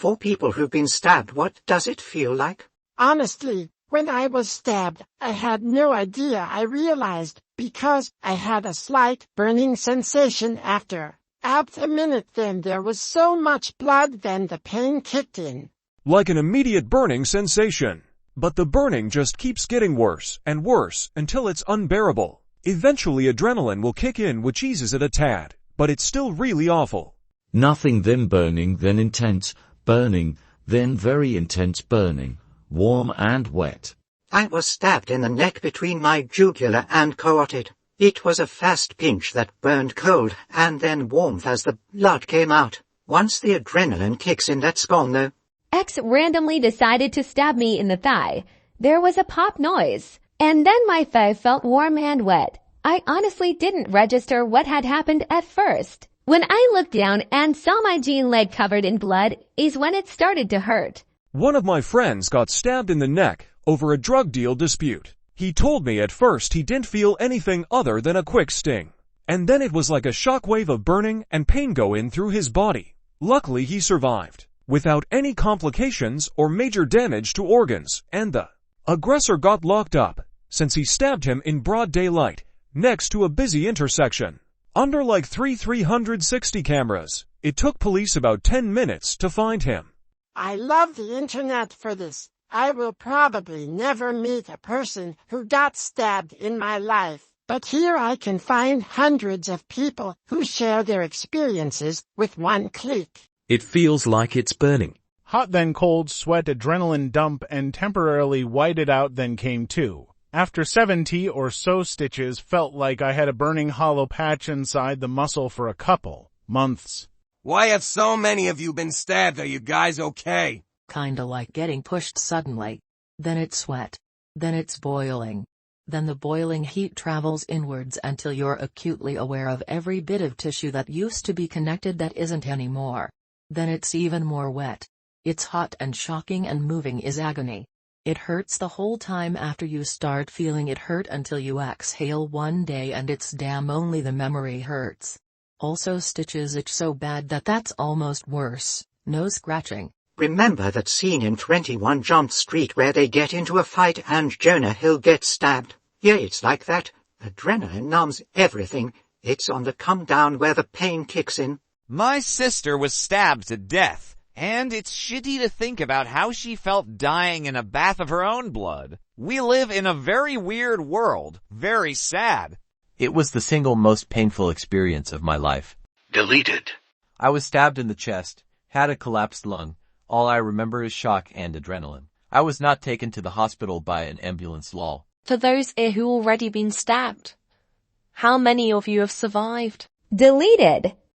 For people who've been stabbed, what does it feel like? Honestly, when I was stabbed, I had no idea. I realized, because I had a slight burning sensation after. After a minute then there was so much blood then the pain kicked in. Like an immediate burning sensation. But the burning just keeps getting worse and worse until it's unbearable. Eventually adrenaline will kick in, which eases it a tad, but it's still really awful. Nothing, then burning, then intense burning, then very intense burning, warm and wet. I was stabbed in the neck between my jugular and carotid. It was a fast pinch that burned cold and then warmth as the blood came out. Once the adrenaline kicks in, that's gone though. X randomly decided to stab me in the thigh. There was a pop noise, and then my thigh felt warm and wet. I honestly didn't register what had happened at first. When I looked down and saw my jean leg covered in blood is when it started to hurt. One of my friends got stabbed in the neck over a drug deal dispute. He told me at first he didn't feel anything other than a quick sting. And then it was like a shockwave of burning and pain go in through his body. Luckily he survived, without any complications or major damage to organs, and the aggressor got locked up, since he stabbed him in broad daylight, next to a busy intersection. Under like 360 cameras, it took police about 10 minutes to find him. I love the internet for this. I will probably never meet a person who got stabbed in my life, but here I can find hundreds of people who share their experiences with one click. It feels like it's burning. Hot then cold, sweat, adrenaline dump, and temporarily whited out then came to. After 70 or so stitches, felt like I had a burning hollow patch inside the muscle for a couple months. Why have so many of you been stabbed? Are you guys okay? Kinda like getting pushed suddenly. Then it's sweat. Then it's boiling. Then the boiling heat travels inwards until you're acutely aware of every bit of tissue that used to be connected that isn't anymore. Then it's even more wet. It's hot and shocking, and moving is agony. It hurts the whole time after you start feeling it hurt until you exhale one day and it's damn only the memory hurts. Also stitches itch so bad that that's almost worse. No scratching. Remember that scene in 21 Jump Street where they get into a fight and Jonah Hill gets stabbed? Yeah, it's like that. Adrenaline numbs everything. It's on the come down where the pain kicks in. My sister was stabbed to death. And it's shitty to think about how she felt dying in a bath of her own blood. We live in a very weird world. Very sad. It was the single most painful experience of my life. Deleted. I was stabbed in the chest, had a collapsed lung. All I remember is shock and adrenaline. I was not taken to the hospital by an ambulance. Lol. For those who already been stabbed, how many of you have survived? Deleted.